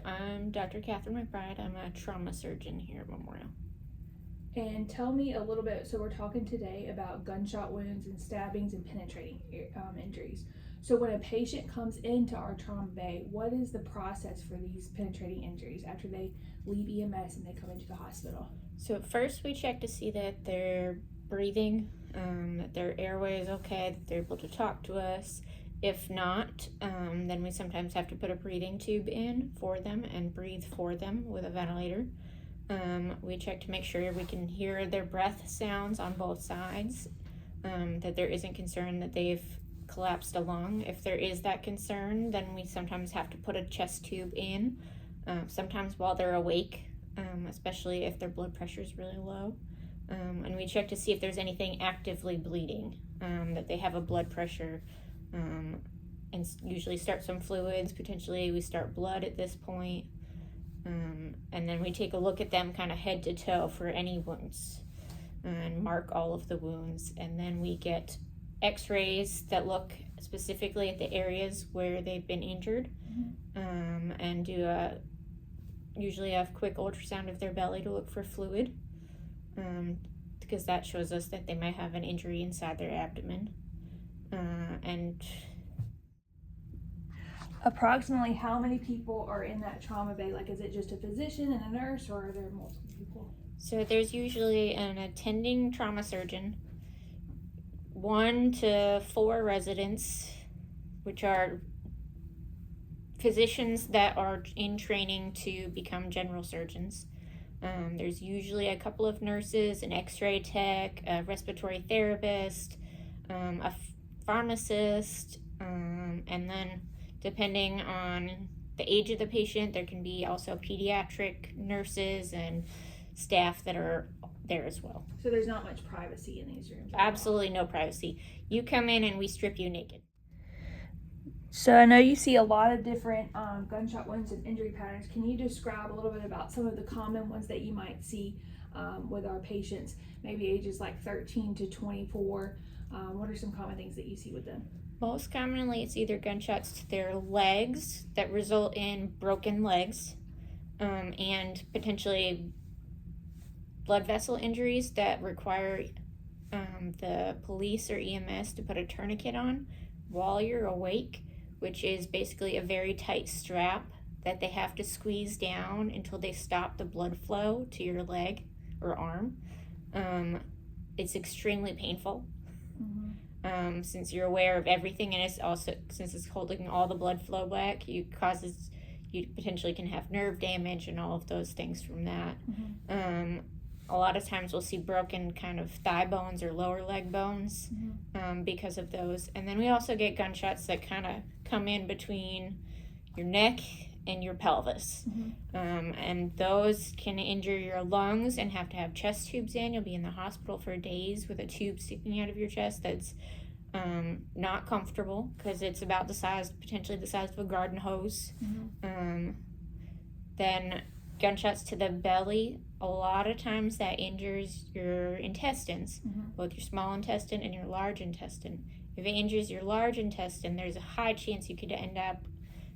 I'm Dr. Catherine McBride. I'm a trauma surgeon here at Memorial. And tell me a little bit, so we're talking today about gunshot wounds and stabbings and penetrating injuries. So when a patient comes into our trauma bay, what is the process for these penetrating injuries after they leave EMS and they come into the hospital? So first we check to see that they're breathing, that their airway is okay, that they're able to talk to us. If not, then we sometimes have to put a breathing tube in for them and breathe for them with a ventilator. We check to make sure we can hear their breath sounds on both sides, that there isn't concern that they've collapsed a lung. If there is that concern, then we sometimes have to put a chest tube in, sometimes while they're awake, especially if their blood pressure is really low. And we check to see if there's anything actively bleeding, that they have a blood pressure, and usually start some fluids. Potentially we start blood at this point. And then we take a look at them kind of head to toe for any wounds and mark all of the wounds. And then we get x-rays that look specifically at the areas where they've been injured, and do usually a quick ultrasound of their belly to look for fluid, because that shows us that they might have an injury inside their abdomen. And approximately how many people are in that trauma bay? Like, is it just a physician and a nurse, or are there multiple people? So there's usually an attending trauma surgeon, 1 to 4 residents, which are physicians that are in training to become general surgeons. There's usually a couple of nurses, an x-ray tech, a respiratory therapist, a pharmacist, and then depending on the age of the patient, there can be also pediatric nurses and staff that are there as well. So there's not much privacy in these rooms? Absolutely no privacy. You come in and we strip you naked. So I know you see a lot of different gunshot wounds and injury patterns. Can you describe a little bit about some of the common ones that you might see with our patients, maybe ages like 13 to 24? What are some common things that you see with them? Most commonly, it's either gunshots to their legs that result in broken legs, and potentially blood vessel injuries that require the police or EMS to put a tourniquet on while you're awake, which is basically a very tight strap that they have to squeeze down until they stop the blood flow to your leg or arm. It's extremely painful. Since you're aware of everything, and it's also, since it's holding all the blood flow back, you potentially can have nerve damage and all of those things from that. A lot of times we'll see broken kind of thigh bones or lower leg bones, because of those. And then we also get gunshots that kind of come in between your neck and your pelvis. And those can injure your lungs and have to have chest tubes in. You'll be in the hospital for days with a tube sticking out of your chest that's not comfortable, because it's about potentially the size of a garden hose. Then gunshots to the belly, a lot of times that injures your intestines, both your small intestine and your large intestine. If it injures your large intestine, there's a high chance you could end up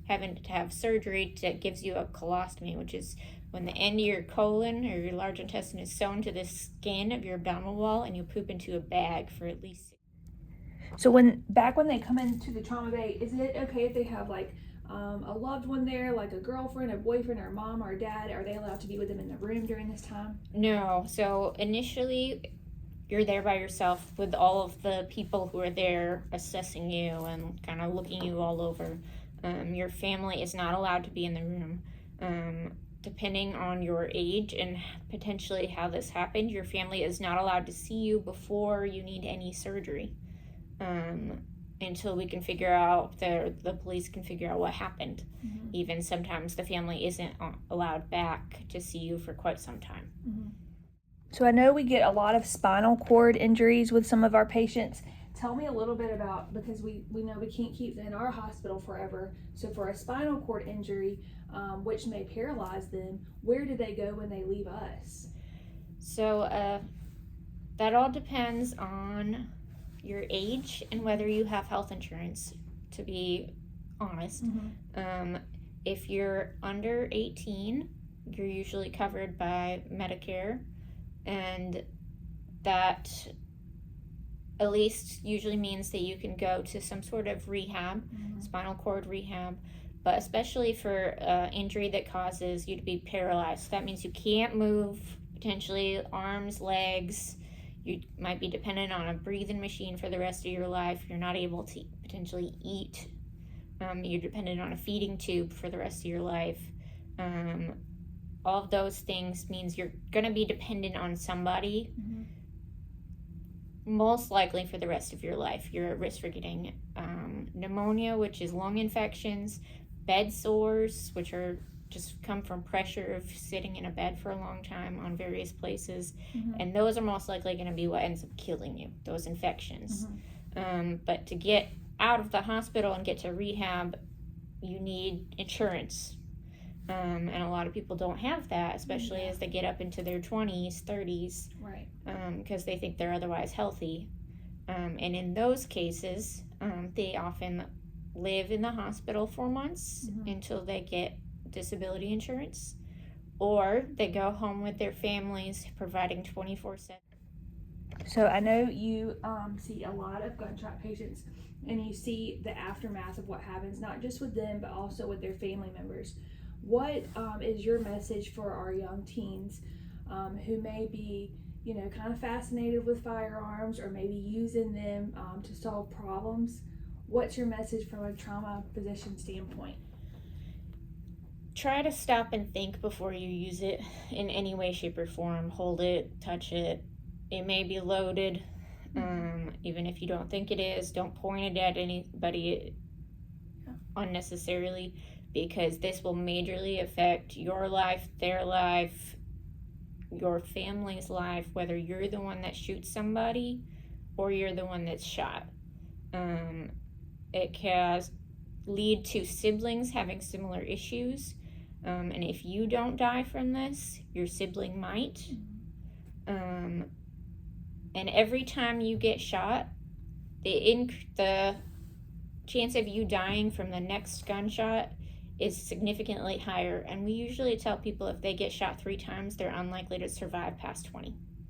having to have surgery that gives you a colostomy, which is when the end of your colon or your large intestine is sewn to the skin of your abdominal wall and you poop into a bag for at least 6 months. So when they come into the trauma bay, is it okay if they have like a loved one there, like a girlfriend, a boyfriend, or a mom or a dad? Are they allowed to be with them in the room during this time? No. So initially, you're there by yourself with all of the people who are there assessing you and kind of looking you all over. Your family is not allowed to be in the room. Depending on your age and potentially how this happened, your family is not allowed to see you before you need any surgery, until we can figure out, the police can figure out what happened. Even sometimes the family isn't allowed back to see you for quite some time. So I know we get a lot of spinal cord injuries with some of our patients. Tell me a little bit about, because we know we can't keep them in our hospital forever. So for a spinal cord injury, which may paralyze them, where do they go when they leave us? So that all depends on your age and whether you have health insurance, to be honest. If you're under 18, you're usually covered by Medicare, and that at least usually means that you can go to some sort of rehab, spinal cord rehab, but especially for injury that causes you to be paralyzed. That means you can't move, potentially arms, legs. You might be dependent on a breathing machine for the rest of your life. You're not able to potentially eat. You're dependent on a feeding tube for the rest of your life. All of those things means you're going to be dependent on somebody, most likely for the rest of your life. You're at risk for getting pneumonia, which is lung infections, bed sores, which are just come from pressure of sitting in a bed for a long time on various places, and those are most likely going to be what ends up killing you, those infections. But to get out of the hospital and get to rehab, you need insurance, and a lot of people don't have that, especially as they get up into their 20s, 30s, right? Because they think they're otherwise healthy, and in those cases, they often live in the hospital for months until they get disability insurance, or they go home with their families, providing 24/7. So I know you see a lot of gunshot patients, and you see the aftermath of what happens, not just with them, but also with their family members. What is your message for our young teens who may be, kind of fascinated with firearms, or maybe using them to solve problems? What's your message from a trauma physician standpoint? Try to stop and think before you use it in any way, shape, or form. Hold it, touch it. It may be loaded. Even if you don't think it is, don't point it at anybody unnecessarily, because this will majorly affect your life, their life, your family's life, whether you're the one that shoots somebody or you're the one that's shot. It can lead to siblings having similar issues, and if you don't die from this, your sibling might. And every time you get shot, the chance of you dying from the next gunshot is significantly higher, and we usually tell people if they get shot 3 times, they're unlikely to survive past 20.